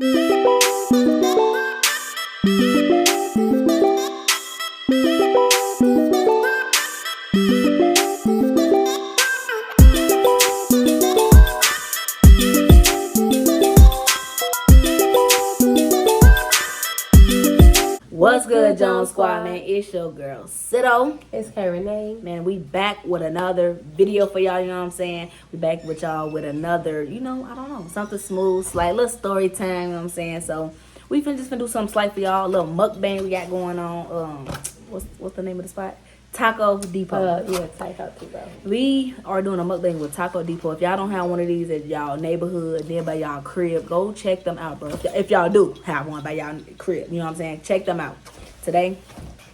What's good, Jones Squad, man? It's your girl, Sito. It's Renee. Man, we back with another video for y'all, you know what I'm saying? We back with y'all with another, I don't know, something smooth, like little story time, you know what I'm saying? So, we just finna do something slight for y'all, a little mukbang we got going on. What's the name of the spot? Taco Depot. Taco Depot. We are doing a mukbang with Taco Depot. If y'all don't have one of these at y'all neighborhood, near by y'all crib, go check them out, bro. If y'all do have one by y'all crib, you know what I'm saying? Check them out. Today,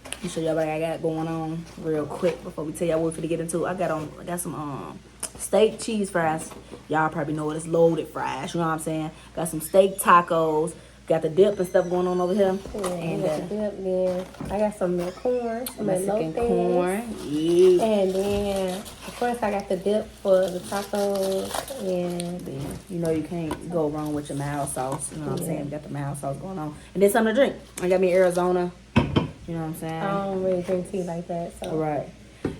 let me show y'all what I got going on real quick before we tell y'all what we're gonna get into. I got some steak cheese fries. Y'all probably know it. It's loaded fries. You know what I'm saying? Got some steak tacos. Got the dip and stuff going on over here. Yeah, and got the dip, then I got some corn, some Mexican corn. Yeah. And then, of course, I got the dip for the tacos. And then, you can't go wrong with your mild sauce. You know what I'm saying? We got the mild sauce going on. And then something to drink. I got me Arizona. You know what I'm saying? I don't really drink tea like that. So. All right.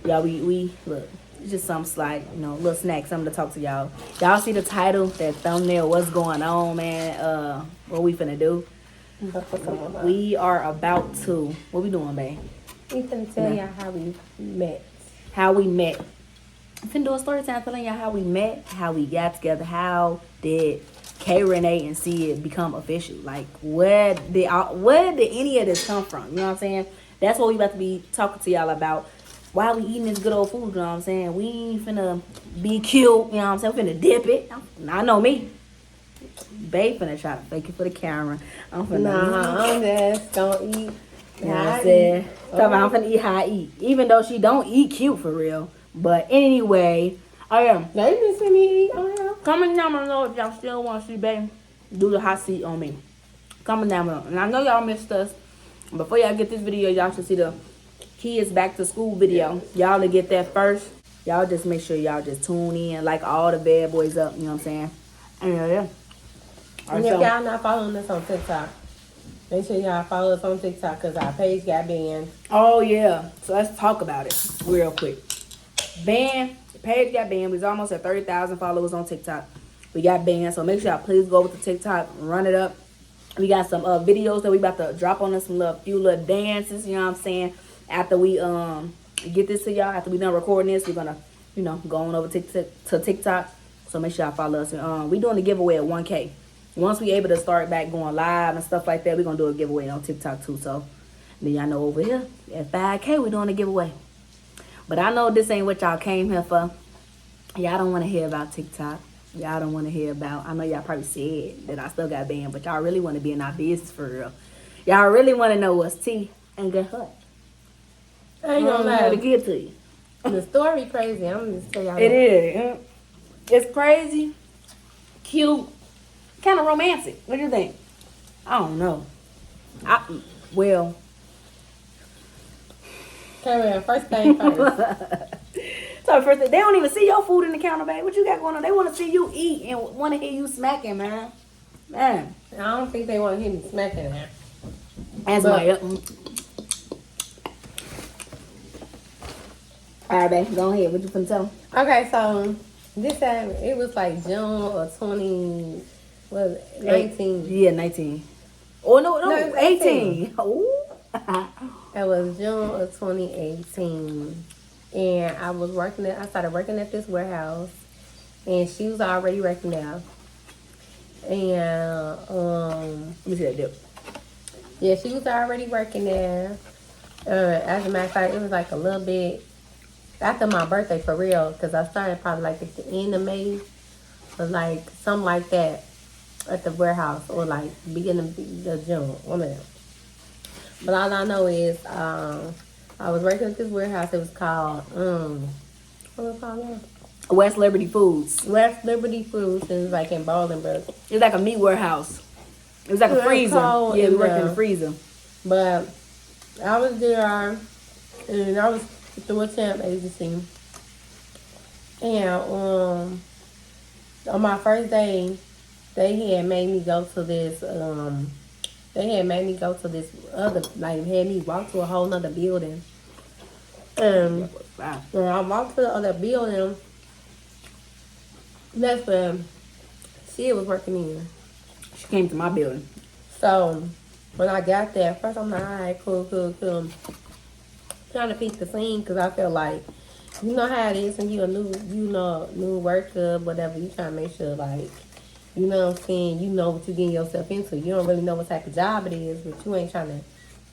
Y'all, we look. It's just something slight, little snack, something to talk to y'all. Y'all see the title, that thumbnail, what's going on, man? What we finna do? We are about to, what we doing, babe? We finna tell y'all how we met. How we met. I'm finna do a story time telling y'all how we met, how we got together, how did K, Renee, and Sid become official? Like, where did any of this come from? You know what I'm saying? That's what we about to be talking to y'all about. Why we eating this good old food, you know what I'm saying? We ain't finna be cute, you know what I'm saying? We finna dip it. I know me. Babe finna try to fake it for the camera. I'm just gonna eat. You know what I'm saying? I'm finna eat how I eat. Even though she don't eat cute for real. But anyway, I am. They didn't see me eat on here. Comment down below if y'all still want to see babe do the hot seat on me. Comment down below. And I know y'all missed us. Before y'all get this video, y'all should see the kids back to school video. Y'all to get that first. Y'all just make sure y'all just tune in, like all the bad boys up, you know what I'm saying? And yeah. And if y'all not following us on TikTok, make sure y'all follow us on TikTok because our page got banned. Oh yeah. So let's talk about it real quick. The page got banned. We was almost at 30,000 followers on TikTok. We got banned. So make sure y'all please go over to TikTok, run it up. We got some videos that we about to drop on us, some few little dances, you know what I'm saying? After we get this to y'all, after we done recording this, we're gonna, go on over to TikTok. So make sure y'all follow us. We doing a giveaway at 1K. Once we able to start back going live and stuff like that, we're gonna do a giveaway on TikTok too. So then y'all know over here at 5K we doing a giveaway. But I know this ain't what y'all came here for. Y'all don't want to hear about TikTok. Y'all don't want to hear about. I know y'all probably said that I still got banned, but y'all really want to be in our business for real. Y'all really want to know what's tea and guess what? I ain't gonna lie to get to you. The story crazy. I'm gonna just tell y'all. It is. It's crazy, cute, kind of romantic. What do you think? I don't know. Okay, first thing first. So first thing, they don't even see your food in the counter, babe. What you got going on? They want to see you eat and want to hear you smacking, man. Man. I don't think they want to hear me smacking her. That's my All right, babe, go ahead. What you finna tell? Okay, so this time it was like June of 19. Yeah, 19. Oh no, 18. Oh. It was June of 2018, and I started working at this warehouse, and she was already working there. And let me see that dip. Yeah, she was already working there. As a matter of fact, it was like a little bit after my birthday for real, because I started probably like at the end of May, or like something like that at the warehouse, or like beginning of June, one of them. But all I know is I was working at this warehouse. It was called what was it called now? West Liberty Foods. West Liberty Foods. It was like in Bolingbrook. It was like a meat warehouse. It was like a freezer. Yeah, we worked in the freezer. But I was there, and I was through a temp agency. And on my first day, they had made me go to this. They had made me go to this other, like, had me walk to a whole nother building. Wow. When I walked to the other building, that's where she was working in. She came to my building. So when I got there, first I'm like, all right, cool. Trying to pick the scene because I feel like, you know how it is when you a new worker, whatever. You trying to make sure, like, you know what I'm saying, you know what you're getting yourself into. You don't really know what type of job it is, but you ain't trying to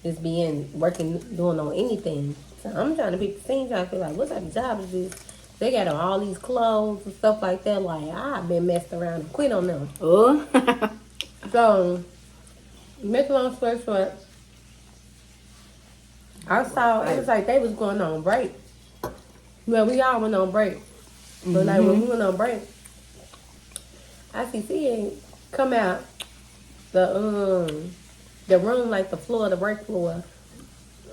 just be working, doing on anything. So I'm trying to pick the scene, trying to feel like, what type of job is this? They got on all these clothes and stuff like that. Like, I've been messed around and quit on them. Oh. So, make a long story short, I saw, it was like they was going on break. Well, we all went on break. But like when we went on break, I see CA come out the room, like the floor, the break floor,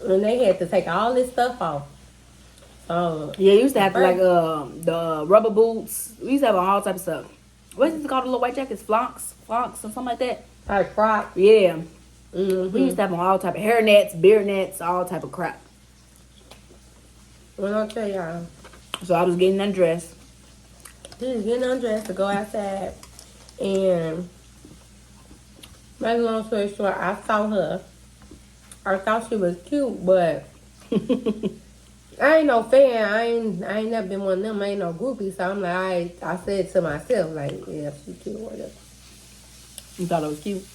and they had to take all this stuff off. Yeah, you used to have to, like, the rubber boots. We used to have all type of stuff. What's it called, the little white jackets? Flocks or something like that? Like crop. Yeah. Mm-hmm. We used to have all type of hair nets, beard nets, all type of crap. Well, I'll tell y'all. So I was getting undressed. She was getting undressed to go outside. And, make a long story short, I saw her. I thought she was cute, but I ain't no fan. I ain't never been one of them. I ain't no groupie. So I'm like, I said to myself, like, yeah, she cute or whatever. You thought it was cute?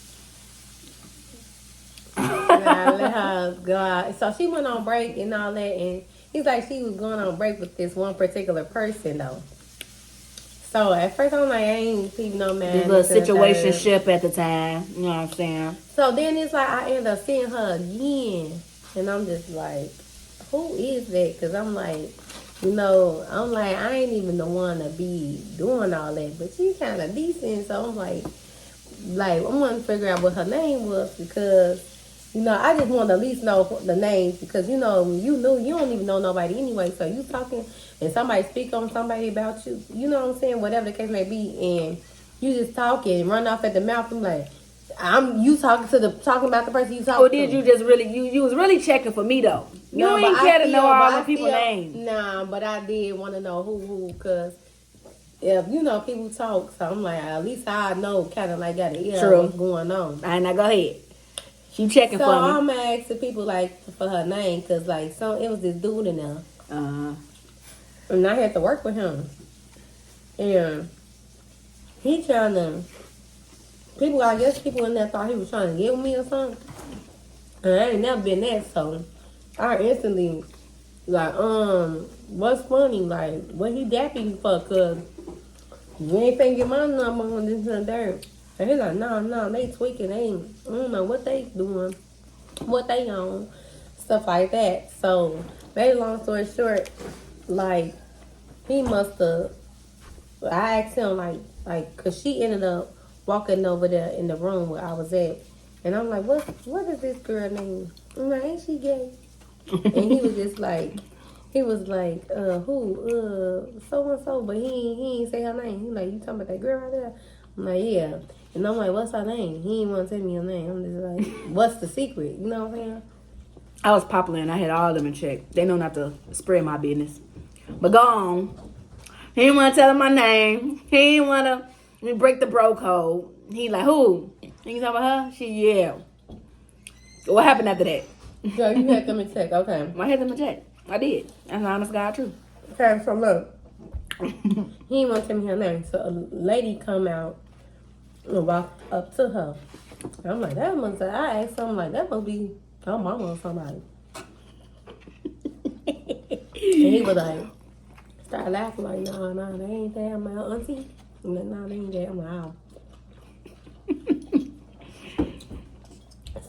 And I let her go out. So she went on break and all that. And he's like, she was going on break with this one particular person, though. So at first I'm like, I ain't peeping no man. This little situationship at the time. You know what I'm saying? So then it's like I end up seeing her again. And I'm just like, who is that? Because I'm like, I ain't even the one to be doing all that. But she's kind of decent. So I'm like, I want to figure out what her name was because, I just want to at least know the names because, when you don't even know nobody anyway. So you talking and somebody speak on somebody about you, you know what I'm saying? Whatever the case may be. And you just talking and run off at the mouth. I'm like, talking about the person you talking to. Or did you just really, you was really checking for me though? You ain't care to know all the people's names. Nah, but I did want to know who, because if, people talk, so I'm like, at least I know, kind of like got an ear of what's going on. All right, now go ahead. She checking for me. So I'm asking people, like, for her name, because, like, it was this dude in there. Uh-huh. And I had to work with him. And he trying to, I guess people in there thought he was trying to get with me or something. And I ain't never been that, so I instantly, like, what's funny? Like, what he dapping you for? Because you ain't finna get my number on this and that. And he's like, no, they tweaking. I don't know what they doing, what they on, stuff like that. So, very long story short, like, he must have, I asked him, like, because she ended up walking over there in the room where I was at. And I'm like, what is this girl name? I'm like, ain't she gay? And he was just like, who? So-and-so, but he ain't say her name. He like, you talking about that girl right there? I'm like, yeah. And I'm like, what's her name? He ain't want to tell me her name. I'm just like, what's the secret? You know what I'm saying? I was popular and I had all of them in check. They know not to spread my business. But go on. He didn't want to tell him my name. He didn't want to break the bro code. He like, who? You talking about her? Yeah. What happened after that? So you had them in check, okay. I had them in check. I did. That's an honest God truth. Okay, so look. He didn't want to tell me her name. So a lady come out and walk up to her. I'm like, I asked him, like, that must be her mama or somebody. And he was like, started laughing like, no, they ain't that. My auntie. I'm like, no, they ain't that. I'm like, oh.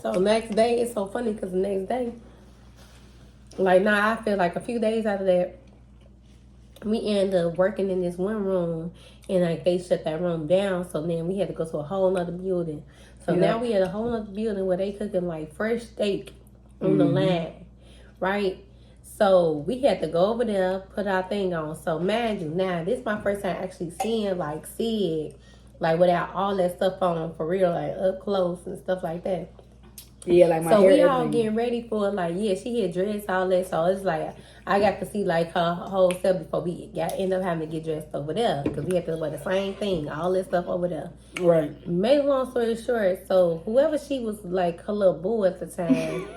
So next day, it's so funny because the next day, like now I feel like a few days after that, we ended up working in this one room and like they shut that room down. So then we had to go to a whole nother building. So now we had a whole nother building where they cooking like fresh steak on the line, right? So we had to go over there, put our thing on. So mind you, now this is my first time actually seeing like Sid like without all that stuff on for real, like up close and stuff like that. Yeah, like my so hair. We all everything. getting ready for it. Like, yeah, she had dressed all that, so it's like I got to see like her whole self before we end up having to get dressed over there because we had to wear the same thing, all that stuff over there. Right. Made a long story short, so whoever she was like her little boo at the time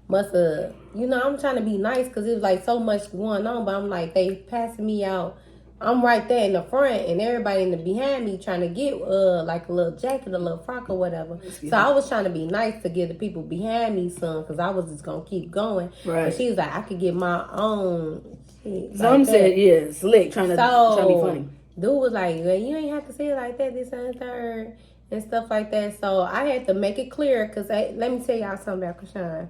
must have, I'm trying to be nice because it was like so much going on, but I'm like they passing me out. I'm right there in the front, and everybody in the behind me trying to get like a little jacket, a little frock or whatever. So I was trying to be nice to give the people behind me some, because I was just gonna keep going. Right. But she was like, I could get my own. Some like said, yeah, slick, trying to be funny. Dude was like, well, you ain't have to say it like that, this and third, and stuff like that. So I had to make it clear, because let me tell y'all something about Krishan.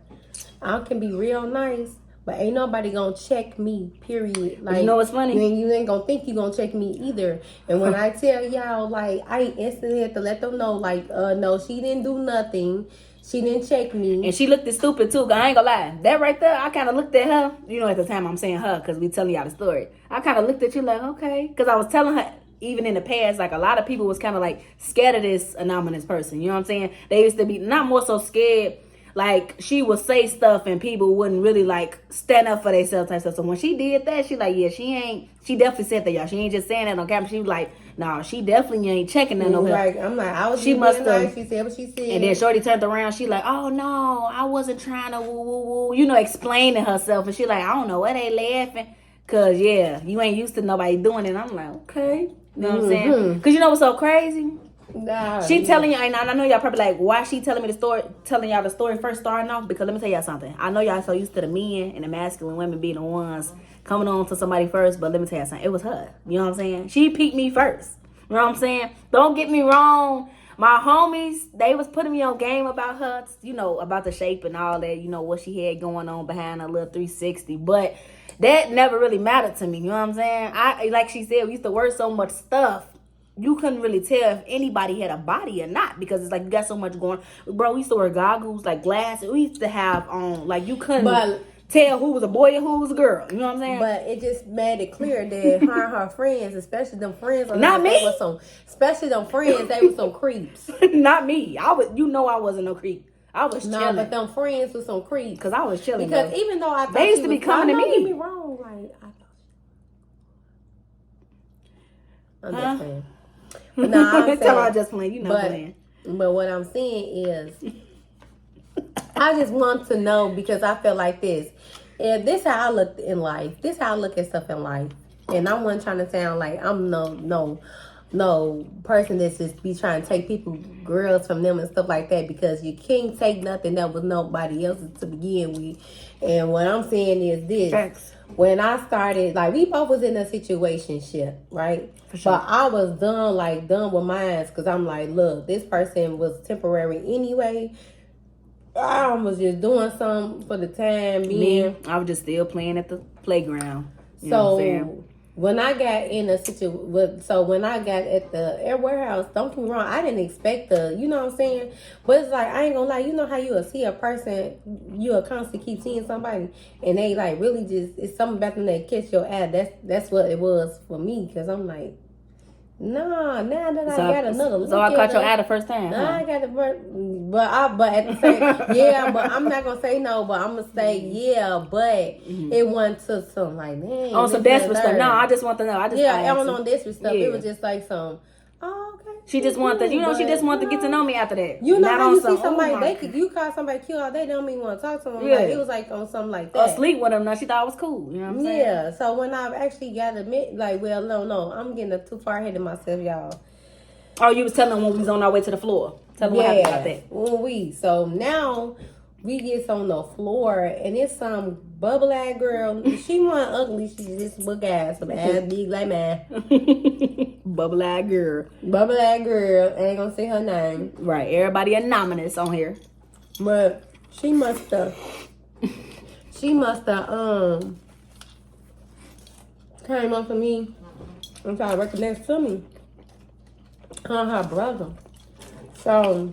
I can be real nice, but ain't nobody gonna check me, period. Like, you know what's funny? You ain't gonna think you gonna check me either. And when I tell y'all, like, I instantly had to let them know, like, no, she didn't do nothing. She didn't check me. And she looked stupid, too. I ain't gonna lie. That right there, I kind of looked at her. At the time I'm saying her, because we telling y'all the story. I kind of looked at you like, okay. Because I was telling her, even in the past, like, a lot of people was kind of, like, scared of this anonymous person. You know what I'm saying? They used to be not more so scared. Like, she would say stuff and people wouldn't really, like, stand up for themselves type stuff. So when she did that, she like, yeah, she definitely said that, y'all. She ain't just saying that on camera. She was like, nah, she definitely ain't checking that no help. Like, I'm like, I was she must have. Nice. She said what she said. And then Shorty turned around. She like, oh, no, I wasn't trying to woo, explaining herself. And she like, I don't know why they laughing. Because, yeah, you ain't used to nobody doing it. I'm like, okay. You know what I'm saying? Because you know what's so crazy? Nah, she telling you, and I know y'all probably like, why she telling y'all the story first starting off? Because let me tell y'all something. I know y'all so used to the men and the masculine women being the ones coming on to somebody first, but let me tell y'all something. It was her. You know what I'm saying? She picked me first. You know what I'm saying? Don't get me wrong. My homies, they was putting me on game about her, about the shape and all that, what she had going on behind her little 360. But that never really mattered to me. You know what I'm saying? Like she said, we used to work so much stuff. You couldn't really tell if anybody had a body or not, because it's like you got so much going. Bro, we used to wear goggles, like glasses. We used to have on, like, you couldn't tell who was a boy and who was a girl. You know what I'm saying? But it just made it clear that her and her friends, especially them friends, not me. Especially them friends, they were some creeps. Not me. I wasn't no creep. I was chilling. No, but them friends were some creeps. Because I was chilling. Because even though I thought they used to be coming to me. Don't get me wrong, like I'm just saying. But no, I'm saying, I just playing. Playing. But what I'm saying is, I just want to know, because I feel like this. And this how I look in life. This how I look at stuff in life. And I wasn't trying to sound like I'm no person that's just be trying to take people, girls from them and stuff like that, because you can't take nothing that was nobody else's to begin with. And what I'm saying is this. Facts. When I started, like, we both was in a situationship, right? For sure. But I was done with mine, because I'm like, look, this person was temporary anyway. I was just doing something for the time being. I was just still playing at the playground. You know what I'm saying? When I got in a situation, when I got at the air warehouse, don't get me wrong, I didn't expect you know what I'm saying? But it's like, I ain't gonna lie, you know how you will see a person, you will constantly keep seeing somebody, and they like really just, it's something about them that catch your eye. That's what it was for me, because I'm like, nah, now that I got another look. So I caught your eye the first time. Nah, I got the but at the same, yeah, but I'm not gonna say no, but I'm gonna say yeah, but it wasn't to some like, man, on some desperate stuff. No, I just want to know. I don't on desperate stuff. Yeah. It was just like some. Oh, okay. She just wanted to, she just wanted to get to know me after that. You know how you see somebody, you call somebody cute all day, they don't even want to talk to them. Yeah. Like, it was like on something like that. Or sleep with them, now she thought I was cool. You know what I'm saying? Yeah, so when I actually got to admit, like, well, no, I'm getting too far ahead of myself, y'all. Oh, you was telling them when we was on our way to the floor. Tell them what happened about that. So now we get on the floor, and it's some bubble-eyed girl. She wasn't ugly. She just big ass, some ass big like man. Bubble-eyed girl. Bubble-eyed girl. I ain't gonna say her name. Right. Everybody anonymous on here. But she must have came up to me and tried to recognize to me. Her brother. So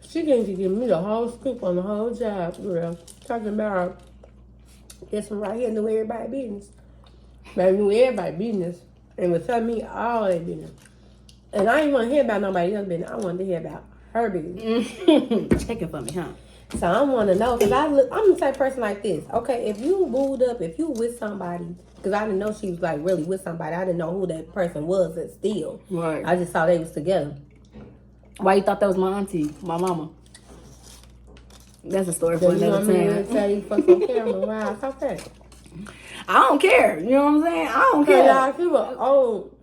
she came to give me the whole scoop on the whole job, girl. Talking about this one right here knew everybody's business. They knew everybody's business and was telling me all their business. And I didn't want to hear about nobody else's business. I wanted to hear about her business. Checking for me, huh? So I want to know, because I'm the type of person like this. Okay, if you wooed up, if you with somebody, because I didn't know she was like really with somebody. I didn't know who that person was still. Right. I just saw they was together. Why you thought that was my auntie, my mama? That's a story for So you another want me to time. tell you for some camera? Wow, stop that. I don't care. You know what I'm saying? I don't Cause care. y'all, she was old.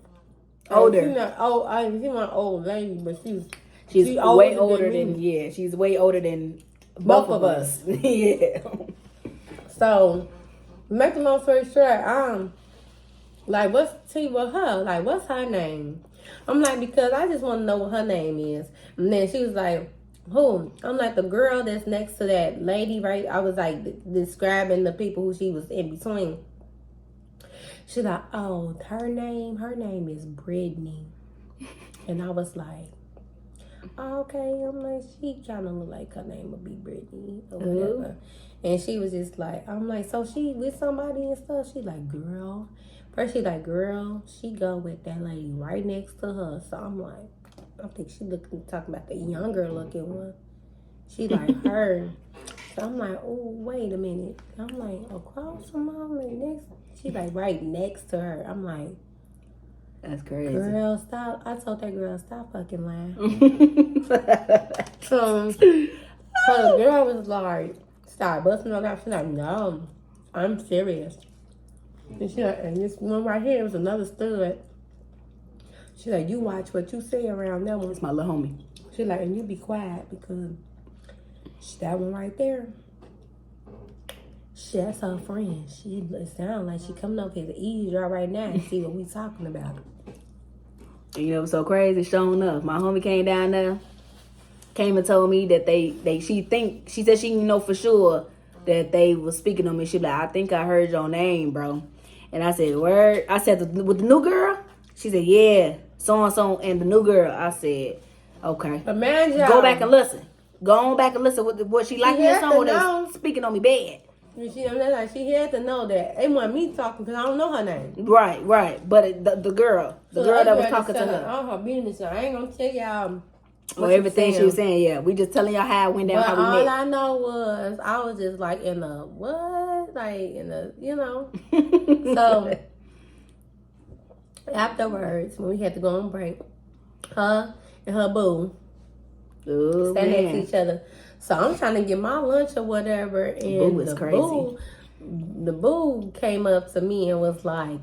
Older. She not old. I mean, she wasn't old lady, but She's she way older me. than yeah. She's way older than Both of us. Yeah. So, make a long story short, like, what's T with her? Like, what's her name? I'm like, because I just want to know what her name is. And then she was like, who? I'm like, the girl that's next to that lady, right? I was like describing the people who she was in between. She's like, oh, her name is Brittany. And I was like, oh, okay. I'm like, she kind of look like her name would be Brittany or whatever. And she was just like, I'm like, so she with somebody and stuff? She like, girl. First she like, girl, she go with that lady right next to her. So I'm like, I think she talking about the younger looking one. She like her. So I'm like, oh, wait a minute. I'm like, across from her, like next. She like right next to her. I'm like, That's crazy. girl, stop. I told that girl, stop fucking lying. So the girl was like, stop busting her out. She's like, no, I'm serious. And she like, and this one right here was another stud. She's like, you watch what you say around that one. It's my little homie. She's like, and you be quiet because that one right there, that's her friend. It sounds like she coming up here to eavesdrop right now and see what we talking about. And you know what's so crazy? Sure enough, my homie came down there, came and told me that she said she know for sure that they was speaking on me. She like, I think I heard your name, bro. And I said, word? I said, with the new girl? She said, yeah, so-and-so and the new girl. I said, okay. But man, go back and listen. Go on back and listen what she like me or someone that's speaking on me bad. She had to know that they want me talking because I don't know her name. Right. But the girl that was talking to her. All her business. I ain't gonna tell y'all. Or everything she was saying, yeah. We just telling y'all how it went down, but how we all met. I know was I was just like in a what? Like in a, you know. So afterwards, when we had to go on break, her and her boo stand next to each other. So I'm trying to get my lunch or whatever, and boo is crazy. The boo came up to me and was like,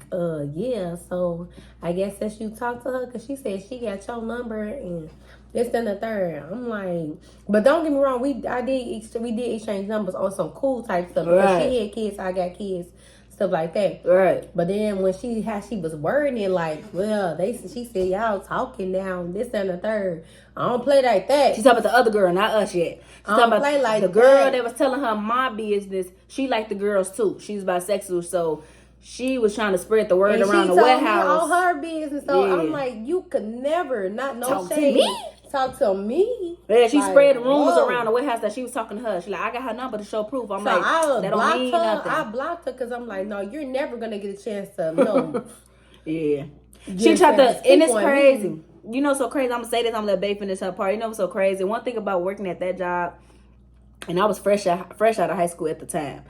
yeah, so I guess that you talked to her because she said she got your number and this and the third. I'm like, but don't get me wrong, we did exchange numbers on some cool type stuff because she had kids, I got kids, stuff like that. Right. But then when she was wording it like, well, she said y'all talking now, this and the third. I don't play like that. She's talking about the other girl, not us yet. She's I don't talking play about like the girl that. that was telling her my business. She liked the girls too. She's bisexual, so she was trying to spread the word around the warehouse. All her business. So I'm like, you could never, not no talk shade. to me. Talk to me. Yeah, she like, spread rumors whoa. around the warehouse that she was talking to her. She like, I got her number to show proof. I'm So like, I that blocked don't mean her. nothing. I blocked her because I'm like, no, you're never gonna get a chance to know. Yeah. She tried to, and it's crazy. You know, so crazy. I'm gonna say this. I'm gonna let Bae finish her part. You know, what's so crazy. One thing about working at that job, and I was fresh out of high school at the time.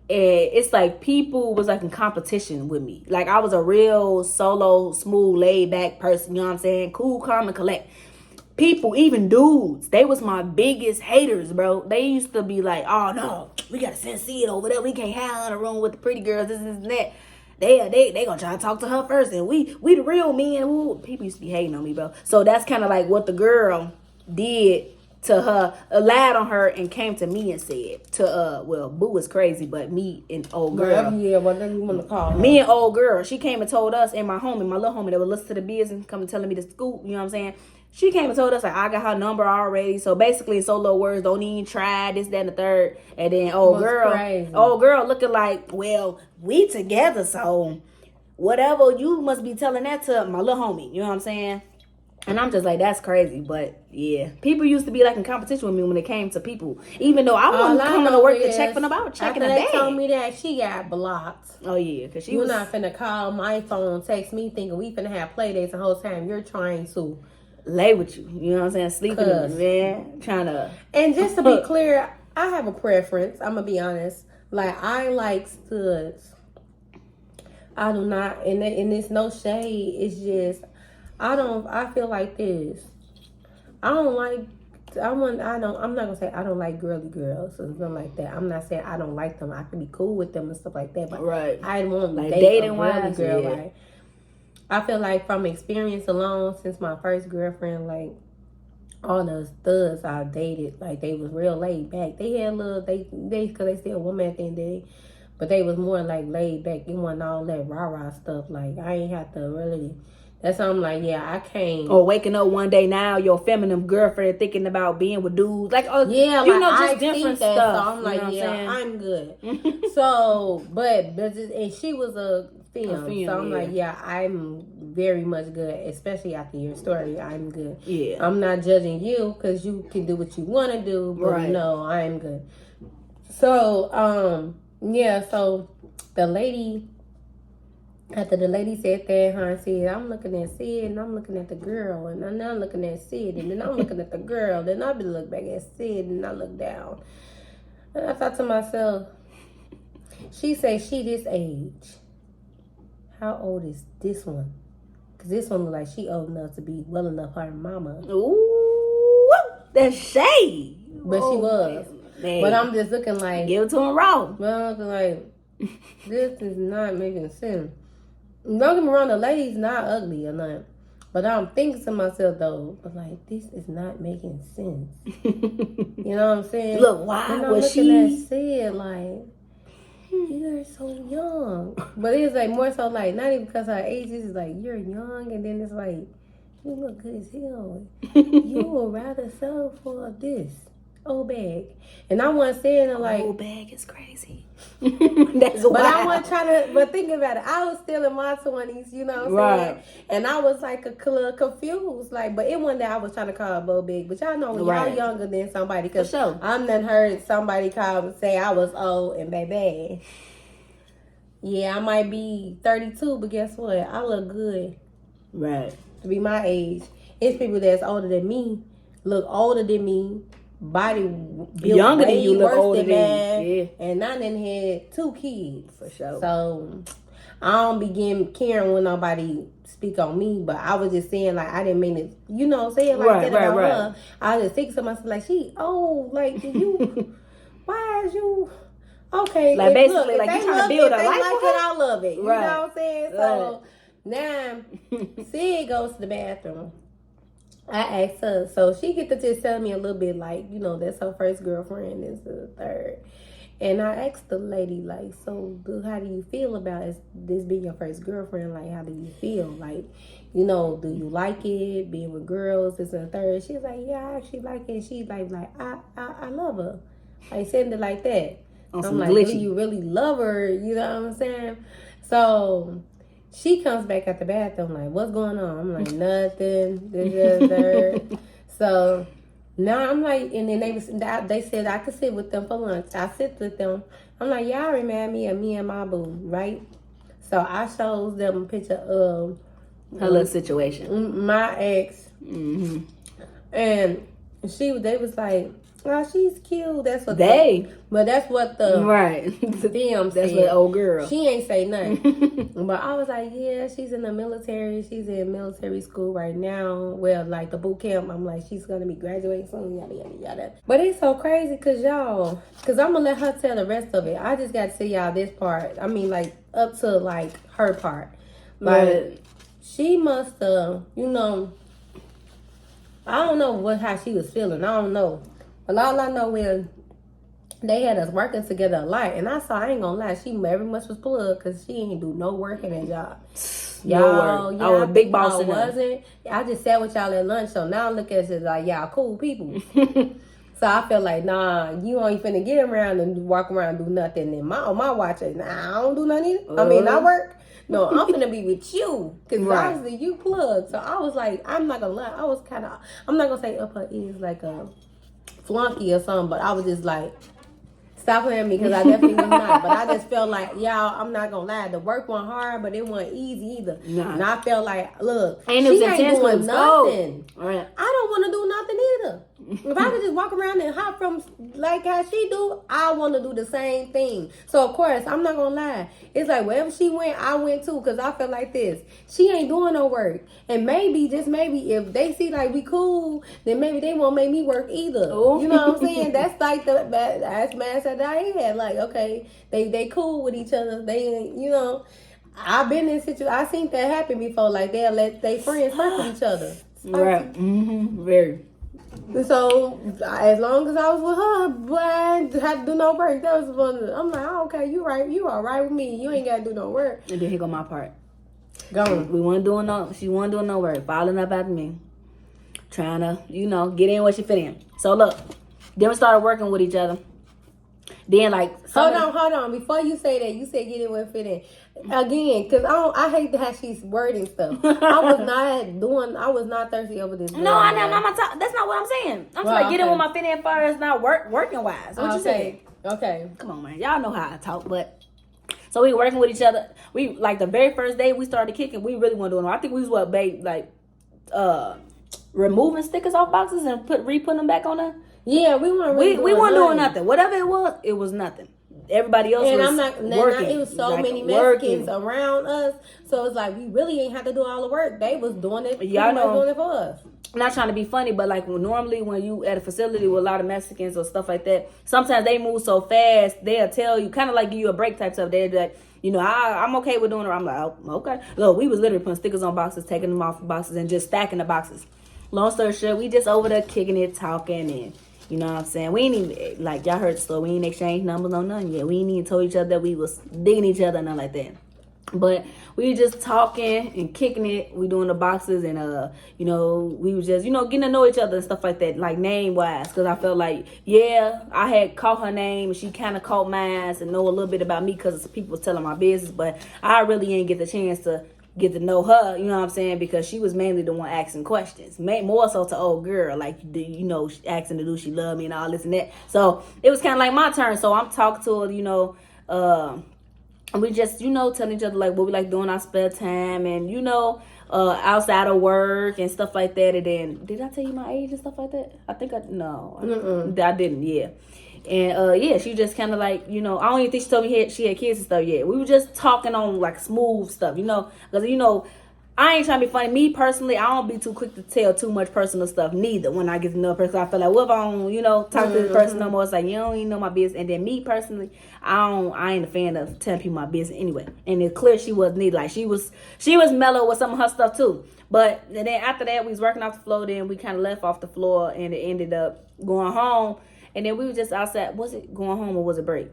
And it's like people was like in competition with me. Like I was a real solo, smooth, laid back person. You know what I'm saying? Cool, calm, and collect. People, even dudes, they was my biggest haters, bro. They used to be like, oh no, we gotta send Sid over there. We can't have her in a room with the pretty girls, this and that. They gonna try to talk to her first, and we the real men. Ooh, people used to be hating on me, bro. So that's kind of like what the girl did to her, lied on her, and came to me and said to well, Boo was crazy, but me and old girl, whatever you want to call her. me and old girl, she came and told us, and my little homie that would listen to the business, come telling me to scoop. You know what I'm saying? She came and told us, like, I got her number already. So basically, in solo words, don't even try this, that, and the third. And then old girl looking like, well, we together, so whatever, you must be telling that to my little homie. You know what I'm saying? And I'm just like, that's crazy. But yeah, people used to be like in competition with me when it came to people. Even though I wasn't coming to work to check for them, I was checking the bag. They told me that she got blocked. Oh yeah, because you're not finna call my phone, text me thinking we finna have play dates the whole time. You're trying to lay with you. You know what I'm saying? Sleeping with me, man. Trying to. And just to be clear, I have a preference. I'm gonna be honest. Like, I like studs. I do not, and it's no shade. It's just I feel like this. I'm not gonna say I don't like girly girls or something like that. I'm not saying I don't like them. I can be cool with them and stuff like that. But right. I won't like date a girly wise, girl. yeah. Like, I feel like from experience alone, since my first girlfriend, like all those thugs I dated, like they was real laid back. They had because they still woman at the end of the day, but they was more like laid back. It wasn't all that rah stuff. Like, I ain't have to really. That's why I'm like, yeah, I can't. Or waking up one day now, your feminine girlfriend thinking about being with dudes. Like, oh, yeah, you like, know, just I different that, stuff. So I'm like, you know yeah, I'm good. So, and she was a female. So I'm like, yeah, I'm very much good, especially after your story. I'm good. Yeah. I'm not judging you because you can do what you want to do, but right. No, I'm good. So, yeah, so the lady... After the lady said that, I said, I'm looking at Sid, and I'm looking at the girl, and I'm now looking at Sid, and then I'm looking at the girl, then I be look back at Sid, and I look down. And I thought to myself, she say she this age. How old is this one? Because this one look like she old enough to be well enough her mama. Ooh, that's shade. But she was. Man. But I'm just looking like... Give it to him raw. But I'm looking like, this is not making sense. Don't get me wrong, the lady's not ugly or nothing. But I'm thinking to myself, though, but like, this is not making sense. You know what I'm saying? Look, why and I'm was looking she... at Sid like, you're so young. But it's like more so like, not even because her age, it's like, you're young. And then it's like, you look good as hell. You would rather sell for this old bag. And I wasn't saying it like... Old bag is crazy. That's but wild. I wasn't trying to, but think about it. I was still in my 20s, you know what I'm saying? And I was like a little confused. Like, but it wasn't that I was trying to call a bow big. But y'all know when y'all younger than somebody. Because I'm done heard somebody say I was old and baby. Yeah, I might be 32, but guess what? I look good. Right. To be my age. It's people that's older than me, look older than me. Body built younger than you, look older than me, and I done had 2 kids for sure. So I don't begin caring when nobody speak on me, but I was just saying like I didn't mean it, you know, say it like that about her. I just think to myself like she like you, why is you okay? Like basically like you trying to build a life like for it, I love it. You know what I'm saying? So now Sid goes to the bathroom. I asked her, so she get to just tell me a little bit like, you know, that's her first girlfriend, this is the third. And I asked the lady, like, so how do you feel about this being your first girlfriend? Like, how do you feel? Like, you know, do you like it, being with girls, this and the third? She's like, yeah, I actually like it. She's like I love her. Like, saying it like that. I'm like, glitchy. Do you really love her? You know what I'm saying? So... she comes back at the bathroom like, what's going on? I'm like, nothing. So now I'm like, and then they said I could sit with them for lunch. I sit with them. I'm like, y'all remind me of me and my boo, right? So I showed them a picture of her little situation. My ex. Mm-hmm. And they was like, oh, she's cute. That's what but that's what the film said. That's what old girl. She ain't say nothing. But I was like, yeah, she's in the military. She's in military school right now. Well, like the boot camp. I'm like, she's gonna be graduating soon. Yada yada yada. But it's so crazy because I'm gonna let her tell the rest of it. I just got to tell y'all this part. I mean, like up to like her part. Like she must have, you know. I don't know how she was feeling. I don't know. But all I know is they had us working together a lot. And I ain't gonna lie, she very much was plugged because she ain't do no work in that job. Y'all, I was a big boss in wasn't. I just sat with y'all at lunch. So now I look at it like, y'all cool people. So I feel like, nah, you ain't finna get around and walk around and do nothing. And on my watch, nah, I don't do nothing either. I mean, I work. No, I'm finna be with you. Because Right. obviously you plugged. So I was like, I'm not gonna lie. I was kind of, I'm not gonna say up her ears like a flunky or something, but I was just like, stop playing me, because I definitely was not. But I just felt like, y'all, I'm not gonna lie. The work wasn't hard, but it wasn't easy either. Nah. And I felt like, look, And she it was ain't intense, doing it was nothing. cold. Right. I don't want to do nothing either. If I could just walk around and hop from like how she do, I want to do the same thing. So of course, I'm not gonna lie. It's like wherever she went, I went too, because I feel like this. She ain't doing no work, and maybe just maybe if they see like we cool, then maybe they won't make me work either. Ooh. You know what I'm saying? That's like that's mindset that I had. Like okay, they cool with each other. They I've been in situations. I seen that happen before. Like they'll let their friends fuck with each other. Right. Mm-hmm. Very. So as long as I was with her, boy, I didn't have to do no work. That was one. I'm like, oh, okay, you right, you all right with me. You ain't gotta do no work. And then here go my part. Go. We wasn't doing no. She wasn't doing no work. Following up after me, trying to get in where she fit in. So look, then we started working with each other. Then like Hold on. Before you say that, you said get it where it fit in. Again, because I hate how she's wording stuff. I was not thirsty over this. No, I'm not. That's not what I'm saying. I'm trying to get in with my fit in first, not working wise. What you say? Okay. Come on, man. Y'all know how I talk, but so we working with each other. We like the very first day we started kicking. We really weren't doing it. I think we was removing stickers off boxes and re-putting them back on there. Yeah, we weren't. Really we weren't doing nothing. Whatever it was nothing. Everybody else and was I'm not working. It was so like, many Mexicans around us, so it's like we really ain't have to do all the work. They was doing it. Y'all know, doing it for us. I'm not trying to be funny, but like normally when you at a facility with a lot of Mexicans or stuff like that, sometimes they move so fast they'll tell you, kind of like give you a break type stuff. They're like, I'm okay with doing it. I'm like, oh, okay. Look, we was literally putting stickers on boxes, taking them off the boxes, and just stacking the boxes. Long story short, we just over there kicking it, talking, and you know what I'm saying? We ain't even, like, y'all heard the story. We ain't exchanged numbers on nothing yet. We ain't even told each other that we was digging each other, nothing like that. But we just talking and kicking it. We doing the boxes and, we was just, getting to know each other and stuff like that, like name-wise. Because I felt like, I had caught her name and she kind of caught mine and know a little bit about me because people was telling my business. But I really ain't get the chance to get to know her, you know what I'm saying? Because she was mainly the one asking questions. More so to old girl, like, asking to do she love me and all this and that. So it was kind of like my turn. So I'm talking to her, and we just, telling each other like what we like doing our spare time and, outside of work and stuff like that. And then, did I tell you my age and stuff like that? I think I didn't, yeah. And she just kind of like, I don't even think she told me she had kids and stuff yet. We were just talking on like smooth stuff, because I ain't trying to be funny. Me personally, I don't be too quick to tell too much personal stuff neither when I get to know a person. I feel like, what if I don't, talk to this person no more? It's like, you don't even know my business. And then me personally, I ain't a fan of telling people my business anyway. And it's clear she wasn't either. Like she was mellow with some of her stuff too. But then after that, we was working off the floor. Then we kind of left off the floor and it ended up going home. And then we were just outside. Was it going home or was it break?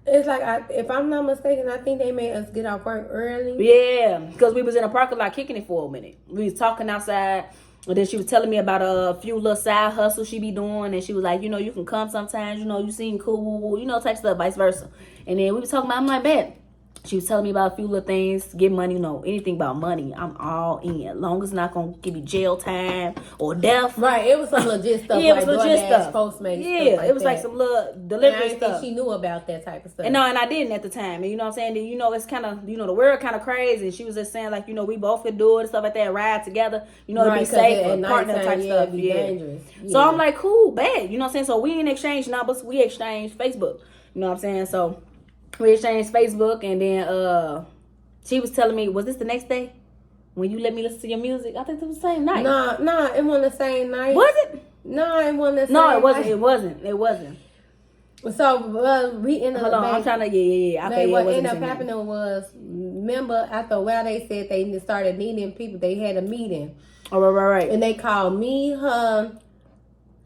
It's like, if I'm not mistaken, I think they made us get off work early. Yeah, because we was in a parking lot kicking it for a minute. We was talking outside. And then she was telling me about a few little side hustles she be doing. And she was like, you can come sometimes. You seem cool. Type stuff, vice versa. And then we was talking about, I'm like, bet. She was telling me about a few little things, get money, anything about money, I'm all in. As long as it's not going to give you jail time or death. Right, it was some legit stuff. Yeah, it was legit stuff. Postmates, yeah, stuff it was like some little delivery stuff. I think she knew about that type of stuff. And I didn't at the time. And you know what I'm saying? And it's kind of, the world kind of crazy. And she was just saying like, we both could do it and stuff like that, ride together, to be safe, or partner type stuff. Be dangerous. Yeah. So I'm like, cool, bad. You know what I'm saying? So we didn't exchange numbers, we exchanged Facebook. You know what I'm saying? So we exchanged Facebook, and then she was telling me, was this the next day when you let me listen to your music? I think it was the same night. Nah, it wasn't the same night. Was it? No, it wasn't the same No, it wasn't. night. It wasn't. So we ended up. Hold on, I'm trying to. Yeah. Okay, what ended up happening was, remember, after a while they said they started needing people. They had a meeting. Oh, right. And they called me, her,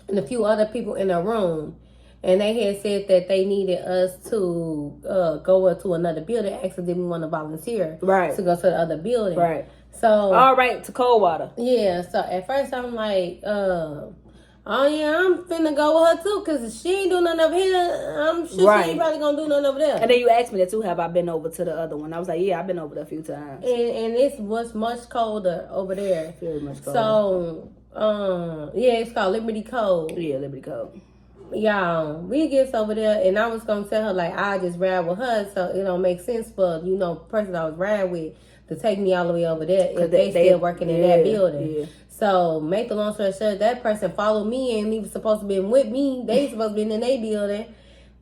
and a few other people in a room. And they had said that they needed us to go into another building. Actually, didn't want to volunteer. Right. To go to the other building. Right. So. All right, to Coldwater. Yeah. So at first I'm like, oh yeah, I'm finna go with her too, cause she ain't doing nothing over here. I'm sure she ain't probably gonna do nothing over there. And then you asked me that too. Have I been over to the other one? I was like, yeah, I've been over there a few times. And it was much colder over there. Very much colder. So, yeah, it's called Liberty Cove. Yeah, Liberty Cove. Y'all, we gets over there, and I was gonna tell her like I just ride with her, so it don't make sense for person I was riding with to take me all the way over there if they still working in that building. Yeah. So make the long story short, that person followed me and he was supposed to be with me. They supposed to be in their building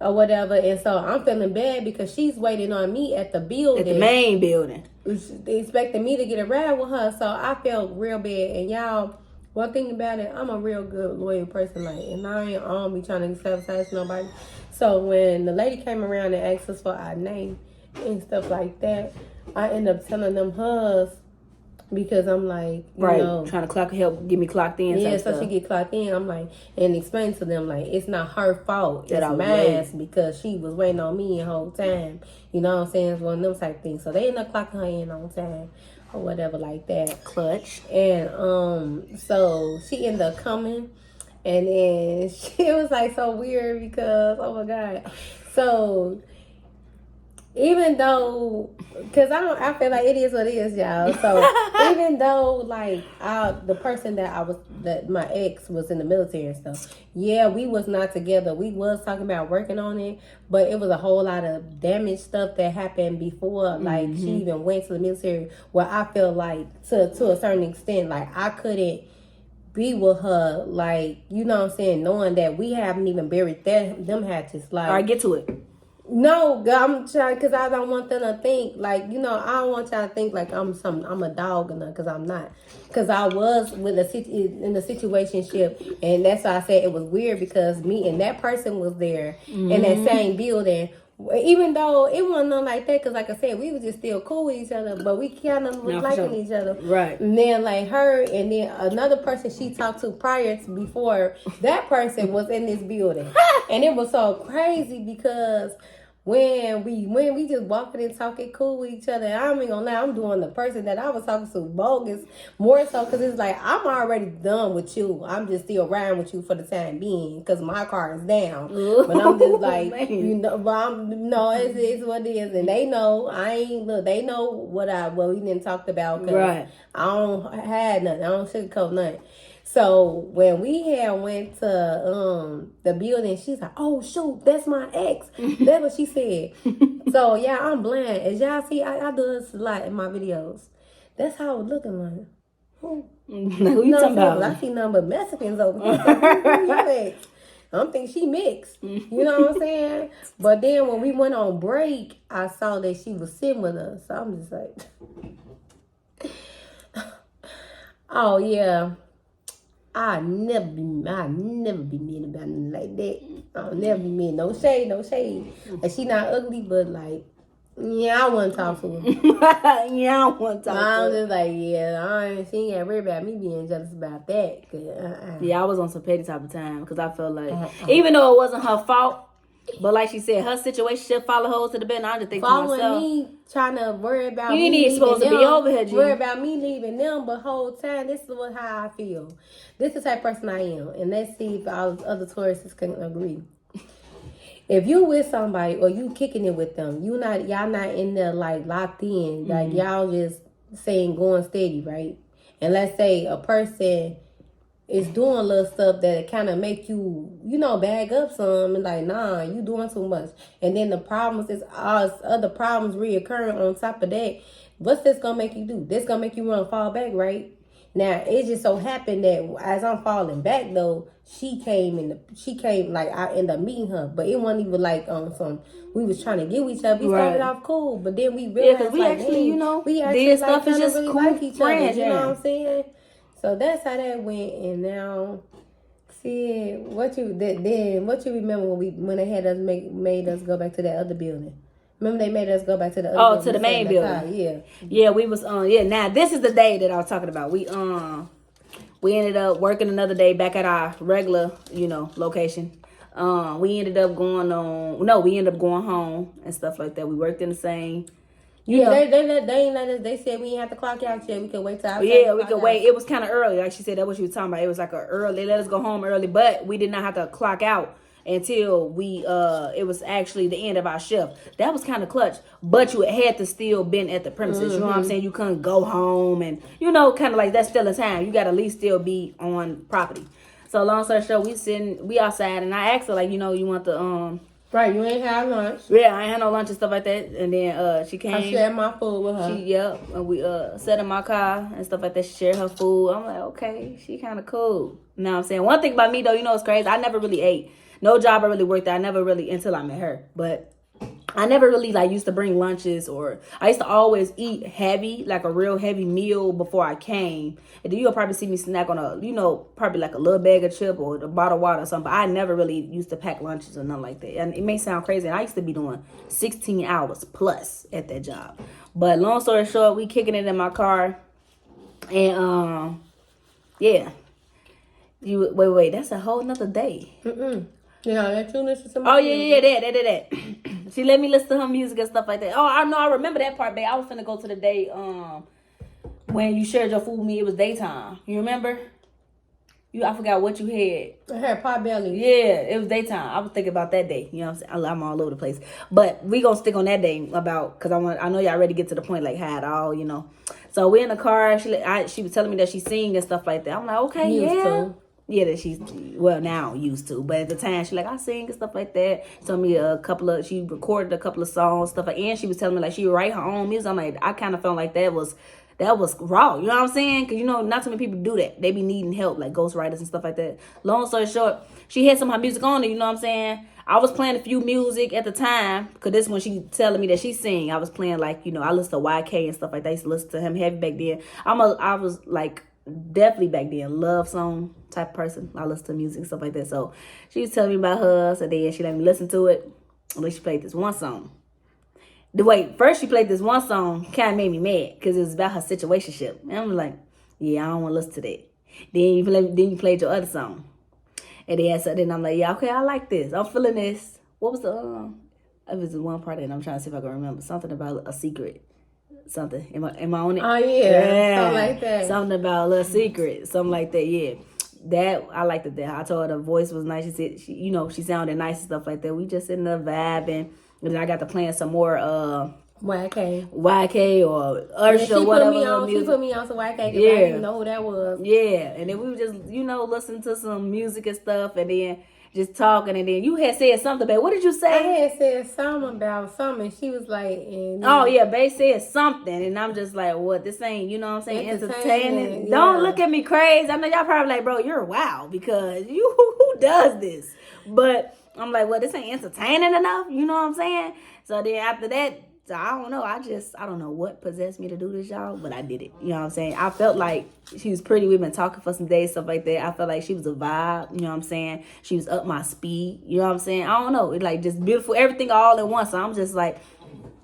or whatever, and so I'm feeling bad because she's waiting on me at the building, at the main building, expecting me to get a ride with her. So I felt real bad, and y'all. One thing about it, I'm a real good, loyal person, like, and I ain't be trying to sabotage nobody. So when the lady came around and asked us for our name and stuff like that, I end up telling them hers because I'm like, you know, trying to help get me clocked in. Yeah, so she get clocked in. I'm like, and explain to them like it's not her fault, it's mine because she was waiting on me the whole time. You know what I'm saying? It's one of them type things. So they end up clocking her in on time. Or whatever like that. Clutch. And so she ended up coming, and then it was like so weird because oh my god. So even though, cause I feel like it is what it is, y'all. So even though like the person that my ex was in the military and stuff, yeah, we was not together. We was talking about working on it, but it was a whole lot of damage stuff that happened before. Like she even went to the military, where I feel like to a certain extent, like I couldn't be with her, like, you know what I'm saying, knowing that we haven't even buried them hatches. Like, all right, get to it. No, I'm trying because I don't want them to think like, you know, I don't want y'all to think like I'm a dog or nothing, because I'm not. Because I was with in the situationship, and that's why I said it was weird because me and that person was there in that same building. Even though it wasn't nothing like that, because like I said, we was just still cool with each other, but we kind of was liking each other. Right. And then like her and then another person she talked to before that person was in this building. And it was so crazy because when we just walking and talking cool with each other, I ain't gonna lie, I'm doing the person that I was talking to bogus more so because it's like I'm already done with you. I'm just still riding with you for the time being because my car is down. But I'm just like, you know, but it's what it is, and they know they know what we didn't talk about. Right. I don't have nothing. I don't sugarcoat nothing. So when we had went to the building, she's like, "Oh shoot, that's my ex." That's what she said. So yeah, I'm blind. As y'all see, I do this a lot in my videos. That's how it looking like. Who you talking about? I see nothing but Mexicans over here. Who your ex? I'm thinking she mixed. You know what I'm saying? But then when we went on break, I saw that she was sitting with us. So I'm just like, oh yeah. I never be mean about nothing like that. I'll never be mean. No shade. And she not ugly, but like, yeah, I wouldn't talk to her. Yeah, I wouldn't talk to her. I'm just like, yeah, she ain't got to worry about me being jealous about that. Yeah, I was on some petty type of time because I felt like, even though it wasn't her fault, but like she said, her situation should follow her to the bed. And I just think to myself, me trying to worry about you ain't even supposed to be over here, G. Worry about me leaving them, but whole time this is how I feel. This is the type of person I am, and let's see if all other tourists can agree. If you with somebody or you kicking it with them, y'all not in there like locked in, like y'all just saying going steady, right? And let's say a person is doing little stuff that kind of make you, bag up some and like, nah, you doing too much. And then the problems is other problems reoccurring on top of that. What's this gonna make you do? This gonna make you want to fall back, right? Now, it just so happened that as I'm falling back though, she came like I ended up meeting her, but it wasn't even like we was trying to get with each other. We started off cool, but then we realized we actually did stuff is just really cool like each friends, other. You know what I'm saying? So that's how that went, and now, see what you remember when they had us made us go back to that other building? Remember they made us go back to the other building? To the main building. Yeah, we was Now this is the day that I was talking about. We ended up working another day back at our regular location. We ended up going home and stuff like that. We worked in the same Yeah, they ain't let us. They said we didn't have to clock out yet. We could wait till after. Yeah, we could wait. It was kind of early, like she said. That's what she was talking about. It was like they let us go home early, but we did not have to clock out until it was actually the end of our shift. That was kind of clutch, but you had to still been at the premises. You know what I'm saying? You couldn't go home and kind of like that's still in time. You got to at least still be on property. So long story short, we outside, and I asked her like, you want the Right, you ain't have lunch. Yeah, I ain't had no lunch and stuff like that. And then she came. I shared my food with her. And we sat in my car and stuff like that. She shared her food. I'm like, okay, she kind of cool. You know what I'm saying? One thing about me though, it's crazy. I never really ate. No job I really worked at. I never really, until I met her. But I never really used to bring lunches, or I used to always eat heavy, like a real heavy meal before I came. And then you'll probably see me snack on probably like a little bag of chip or a bottle of water or something. But I never really used to pack lunches or nothing like that. And it may sound crazy. I used to be doing 16 hours plus at that job. But long story short, we kicking it in my car. And yeah. Wait, that's a whole nother day. Yeah, that you listen to my that. She let me listen to her music and stuff like that. Oh, I know, I remember that part, babe. I was finna go to the day when you shared your food with me. It was daytime. You remember? I forgot what you had. I had pot belly. Yeah, it was daytime. I was thinking about that day. You know what I'm saying? I'm all over the place. But we gonna stick on that day because I know y'all ready to get to the point like how it all. So we're in the car. She was telling me that she sing and stuff like that. I'm like, okay, yeah. Yeah, that she's now used to, but at the time she I sing and stuff like that. Told me she recorded a couple of songs, and she was telling me she would write her own music. I'm like, I kind of felt like that was raw. You know what I'm saying? Because not too many people do that. They be needing help, like ghostwriters and stuff like that. Long story short, she had some of her music on it. You know what I'm saying? I was playing a few music at the time because this when she telling me that she sing. I was playing I listen to YK and stuff like that. I used to listen to him heavy back then. I was definitely back then love song type person. I listen to music and stuff like that. So she was telling me about her. So then she let me listen to it. And then she played this one song. First she played this one song, kind of made me mad because it was about her situationship. And I'm like, yeah, I don't want to listen to that. Then you played your other song. And then I'm like, yeah, okay, I like this. I'm feeling this. What was the it was the one part that I'm trying to see if I can remember. Something about a secret. Something. Am I on it? Oh yeah. Something like that. Something about a little secret. Something like that, yeah. That I liked it. I told her the voice was nice. She said she sounded nice and stuff like that. We just in the vibing. And then I got to playing some more YK or Ursha, whatever. She put me on some YK because I didn't even know who that was. Yeah. And then we were just, listen to some music and stuff, and then just talking, and then you had said something, babe. What did you say? I had said something about something. She was like, babe said something, and I'm just like, what? This ain't, you know what I'm saying, entertaining. Yeah. Don't look at me crazy. I know y'all probably like, bro, you're wild because who does this? But I'm like, well, this ain't entertaining enough. You know what I'm saying? So then after that, I don't know. I don't know what possessed me to do this, y'all, but I did it. You know what I'm saying? I felt like she was pretty. We've been talking for some days, stuff like that. I felt like she was a vibe. You know what I'm saying? She was up my speed. You know what I'm saying? I don't know. It's just beautiful, everything all at once. So I'm just like,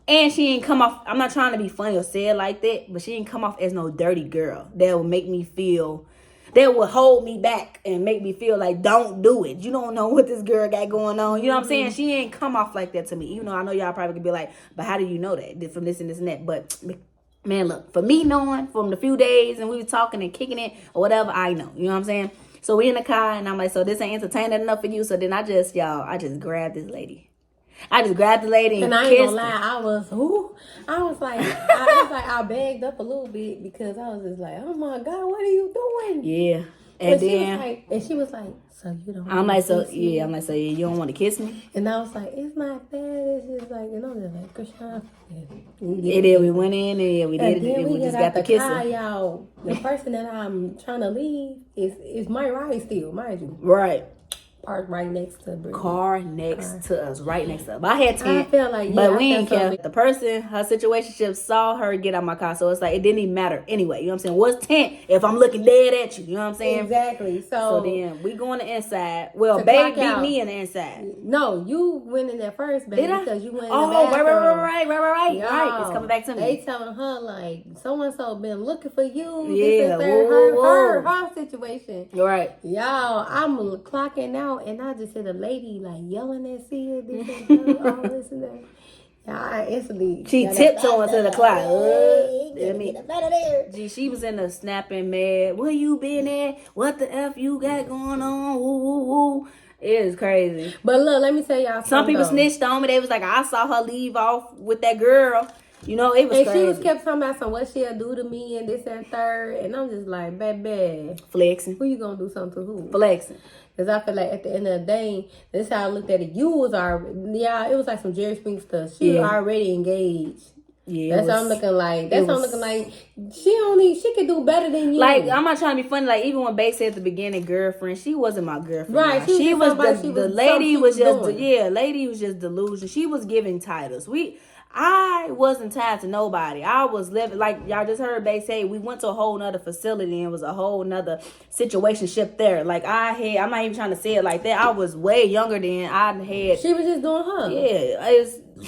and she ain't come off. I'm not trying to be funny or say it like that, but she ain't come off as no dirty girl that would make me feel. That would hold me back and make me feel like, don't do it. You don't know what this girl got going on. You know what I'm saying? She ain't come off like that to me. I know y'all probably could be like, but how do you know that? From this and this and that. But, man, look, for me knowing from the few days and we were talking and kicking it or whatever, I know. You know what I'm saying? So we in the car and I'm like, so this ain't entertaining enough for you. So then I just grabbed this lady. I just grabbed the lady and I ain't gonna lie, I was like, I bagged up a little bit because I was just like, oh my God, what are you doing? Yeah. And then she was like, so you don't I'm like, so yeah, you don't want to kiss me? And I was like, it's not bad. It's just like, and I'm just like, Krishan. And then we went in and we did it and we just got the kissing. Y'all, the person that I'm trying to leave is my ride still, mind you. Right. Parked right next to Brittany. Car next to us, right next to us. But I had 10. I felt like, but we didn't care. The person, her situationship saw her get out my car, so it's like it didn't even matter anyway. You know what I'm saying? What's 10 if I'm looking dead at you? You know what I'm saying? Exactly. So then we go on the inside. Well, babe beat me in the inside. No, you went in there first, baby, because you went in the bathroom. Right. Y'all, it's coming back to me. They telling her like so and so been looking for you. Yeah, her situation. Right. Y'all, I'm clocking out. And I just heard a lady like yelling at Sia, this and that, all this and that. I instantly. She tiptoeing to the clock. Get up out of there. Gee, she was in the snapping mad. Where you been at? What the F you got going on? Woo, woo, woo. It is crazy. But look, let me tell y'all something. Some people snitched on me. They was like, I saw her leave off with that girl. You know, it was crazy. And she kept talking about what she'll do to me and this and third. And I'm just like, baby. Flexing. Who you gonna do something to who? Flexing. Because I feel like at the end of the day, this is how I looked at it. You was already, it was like some Jerry Springer stuff. She was already engaged. Yeah, that's how I'm looking like. That's how I'm looking like. She could do better than you. Like, I'm not trying to be funny. Like, even when Bae said at the beginning, girlfriend, she wasn't my girlfriend. Right. She was the lady was just, lady was just delusion. She was giving titles. I wasn't tied to nobody. I was living, like y'all just heard Bae say, we went to a whole nother facility and it was a whole nother situationship there. Like I'm not even trying to say it like that. I was way younger than I had. She was just doing her. Yeah,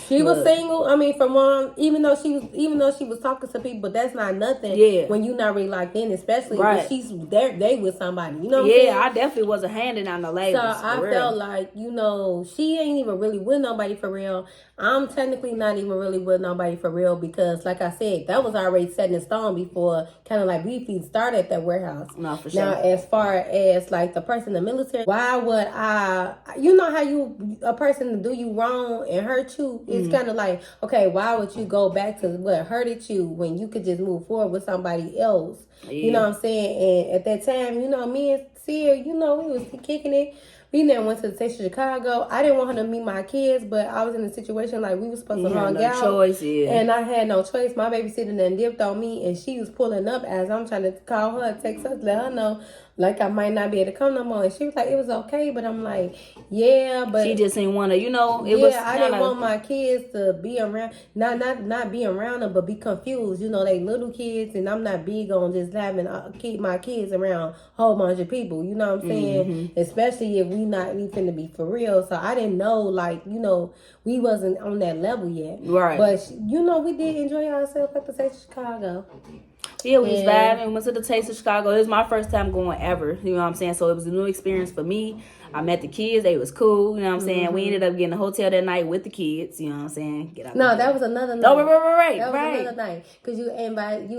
she was single. I mean, from one, even though she was talking to people, but that's not nothing. Yeah. When you not really locked in, especially if she's there, they with somebody. You know what I'm saying? I definitely wasn't handing out no labels. So I felt like, she ain't even really with nobody for real. I'm technically not even really with nobody for real because, like I said, that was already set in stone before kind of like we started at that warehouse. No, for sure. Now, as far as like the person in the military, why would I, how a person do you wrong and hurt you? It's kind of like, okay, why would you go back to what hurted you when you could just move forward with somebody else? Yeah. You know what I'm saying? And at that time, me and Sia, we was kicking it. We never went to the state of Chicago. I didn't want her to meet my kids, but I was in a situation like we were supposed to hang out. Choice, yeah. And I had no choice. My babysitter done dipped on me, and she was pulling up as I'm trying to call her, text her, let her know, like I might not be able to come no more. And she was like, it was okay, but I'm like, yeah, but she just didn't want to, I didn't want my kids to be around, not be around them, but be confused. They little kids, and I'm not big on just having keep my kids around a whole bunch of people. You know what I'm saying? Mm-hmm. Especially if we not even to be for real. So I didn't know, we wasn't on that level yet. Right. But we did enjoy ourselves at the state of Chicago. Yeah, we was vibing. We went to the Taste of Chicago. It was my first time going ever. You know what I'm saying? So it was a new experience for me. I met the kids. They was cool. You know what I'm saying? We ended up getting a hotel that night with the kids. You know what I'm saying? No, that was another night. Oh, right. That was another night. Because you invited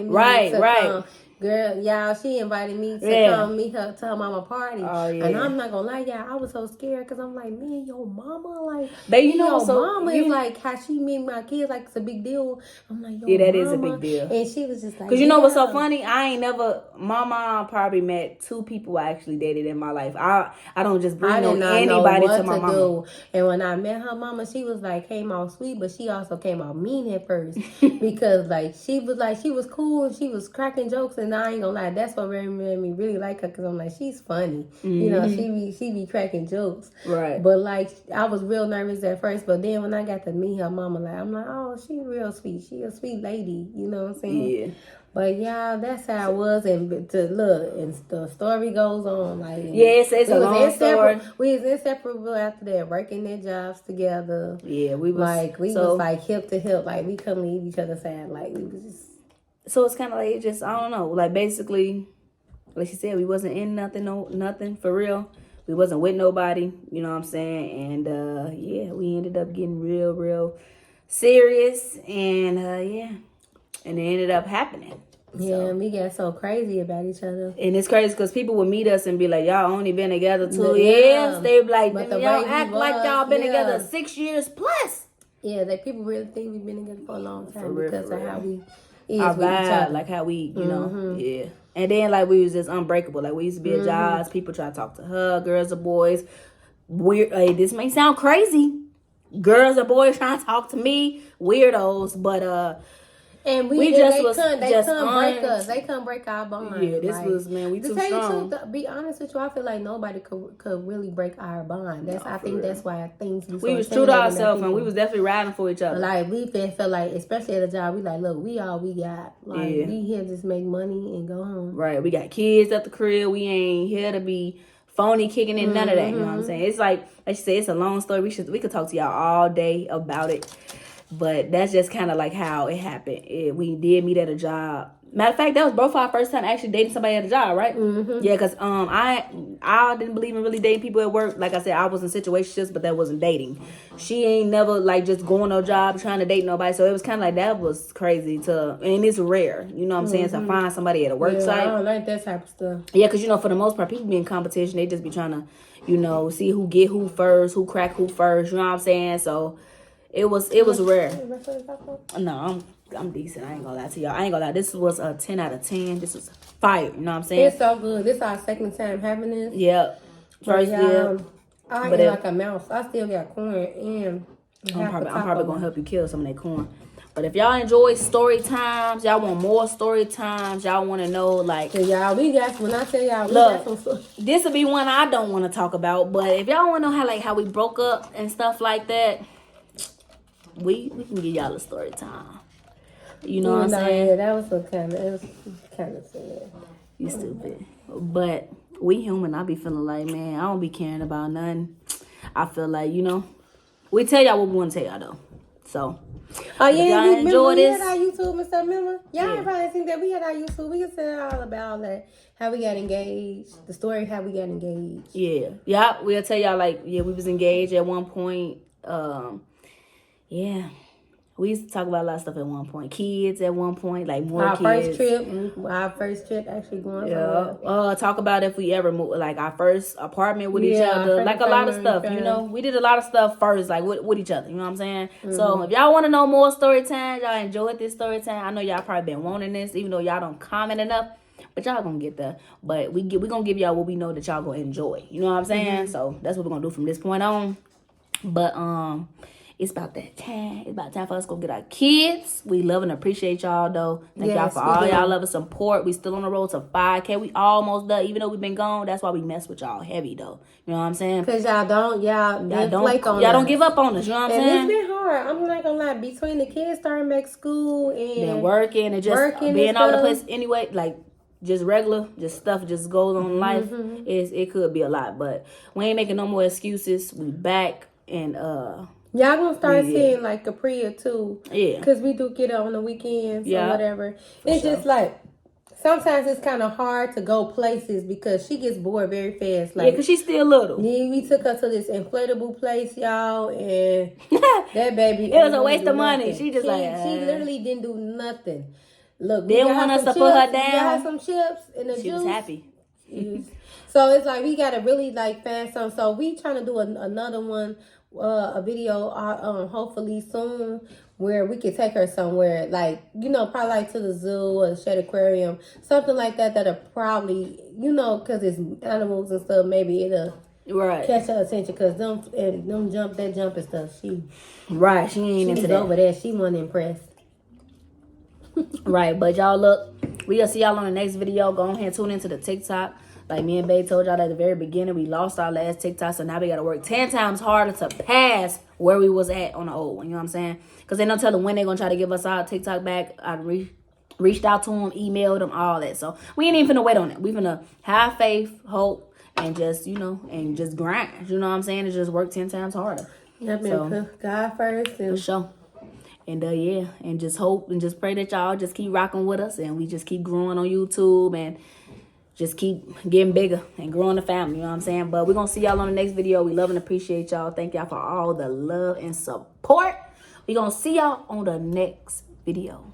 me to come. Girl, y'all, she invited me to come meet her to her mama party. Oh, yeah. And I'm not gonna lie, y'all, I was so scared because I'm like, man, your mama, like, baby, mama is like how she meet my kids, like it's a big deal. I'm like, that is a big deal. And she was just like, because what's so funny? I ain't never. My mom probably met 2 people I actually dated in my life. I don't just bring anybody to my mama. And when I met her mama, she was like came out sweet, but she also came out mean at first because she was cool and she was cracking jokes and. I ain't gonna lie, that's what made me really like her because I'm like, she's funny. Mm-hmm. She be cracking jokes. Right. But I was real nervous at first, but then when I got to meet her mama, I'm like, oh, she's real sweet. She a sweet lady. You know what I'm saying? Yeah. But yeah, that's how it was, and to look, and the story goes on. Yes, it's a long story. We was inseparable after that, working their jobs together. Yeah, we was was hip to hip, we couldn't leave each other's side. We was just. So it's kind of I don't know, basically, like she said, we wasn't in nothing for real. We wasn't with nobody, you know what I'm saying? And, we ended up getting real serious. And, and it ended up happening. Yeah, and we got so crazy about each other. And it's crazy because people would meet us and be like, y'all only been together 2 years. They be like, y'all act like y'all been together 6 years plus. Yeah, people really think we've been together for a long time because of how we... Our vibe, how we, know, yeah. And then, we was just unbreakable. We used to be at jobs. People try to talk to her, girls or boys. Weird. Hey, this may sound crazy. Girls or boys trying to talk to me. Weirdos. But, and they couldn't break us. They couldn't break our bond. Yeah, this was, man, we too strong. To be honest with you, I feel like nobody could really break our bond. I think that's why things we was true to ourselves, and we was definitely riding for each other. We felt like, especially at a job, we look, we all we got. We here just make money and go home. Right. We got kids at the crib. We ain't here to be phony kicking in, none of that. You know what I'm saying? It's like you said, it's a long story. We could talk to y'all all day about it. But that's just kind of how it happened. We did meet at a job. Matter of fact, that was both our first time actually dating somebody at a job, right? Mm-hmm. Yeah, because I didn't believe in really dating people at work. Like I said, I was in situationships, but that wasn't dating. She ain't never like just going to a job trying to date nobody. So it was kind of like that was crazy and it's rare. You know what I'm saying? To find somebody at a work site. I don't like that type of stuff. Yeah, because for the most part, people be in competition. They just be trying to, see who get who first, who crack who first. You know what I'm saying? So it was rare. No, I'm decent. I ain't gonna lie to y'all. I ain't gonna lie. This was a 10 out of 10. This was fire. You know what I'm saying? It's so good. This is our second time having this. Yeah. First dip. I eat like a mouse. I still got corn and I'm probably gonna help you kill some of that corn. But if y'all enjoy story times, y'all want more story times, y'all want to know like y'all, when I tell y'all, look, got some this will be one I don't want to talk about. But if y'all want to know how we broke up and stuff like that, we can give y'all a story time. You know what I'm saying? Yeah, that was kind of sad. You stupid. But we human. I be feeling like, man, I don't be caring about nothing. I feel like, we tell y'all what we want to tell y'all though. So, oh yeah, y'all enjoy this. We had our YouTube and stuff. Remember? Y'all probably think that we had our YouTube. We can tell all about that. How we got engaged. The story how we got engaged. Yeah. We'll tell y'all we was engaged at one point. Yeah. We used to talk about a lot of stuff at one point. Kids at one point, like more our kids. Our first trip actually going somewhere. Talk about if we ever moved, like our first apartment with each other. Like a lot of stuff, We did a lot of stuff first, like with each other. You know what I'm saying? Mm-hmm. So if y'all want to know more story time, y'all enjoyed this story time. I know y'all probably been wanting this, even though y'all don't comment enough. But y'all gonna get there. But we gonna give y'all what we know that y'all gonna enjoy. You know what I'm saying? Mm-hmm. So that's what we're gonna do from this point on. But it's about that time. It's about time for us to go get our kids. We love and appreciate y'all, though. Thank y'all for all y'all love and support. We still on the road to 5K. We almost done. Even though we've been gone, that's why we mess with y'all heavy, though. You know what I'm saying? Because y'all don't give up on us. You know what I'm saying? It's been hard. I'm not going to lie. Between the kids starting back school and then working and just being all the place anyway, like just regular, just stuff just goes on in life. It could be a lot. But we ain't making no more excuses. We back and y'all gonna start seeing like Capria too. Yeah. Because we do get it on the weekends or whatever. It's just like, sometimes it's kind of hard to go places because she gets bored very fast. Like, because she's still little. We took her to this inflatable place, y'all, and that baby. It was a waste of money. Nothing. She literally didn't do nothing. Look, they didn't want us to put her down. We had some chips and the juice. She was happy. So it's like we gotta really like find some. So we trying to do another one. A video hopefully soon where we could take her somewhere like probably like to the zoo or the Shed Aquarium, something like that'll probably because it's animals and stuff, maybe it'll catch her attention because them jumping stuff she ain't into that. Over there she wasn't impressed. Right, but y'all look, we gonna see y'all on the next video. Go ahead and tune into the TikTok. Like me and Bae told y'all at the very beginning, we lost our last TikTok, so now we got to work 10 times harder to pass where we was at on the old one. You know what I'm saying? Because they don't tell them when they're going to try to give us our TikTok back. I reached out to them, emailed them, all that. So we ain't even finna wait on it. We finna have faith, hope, and just, and just grind. You know what I'm saying? And just work 10 times harder. Yep, so, God first. For sure. And and just hope and just pray that y'all just keep rocking with us and we just keep growing on YouTube and just keep getting bigger and growing the family, you know what I'm saying? But we're going to see y'all on the next video. We love and appreciate y'all. Thank y'all for all the love and support. We're going to see y'all on the next video.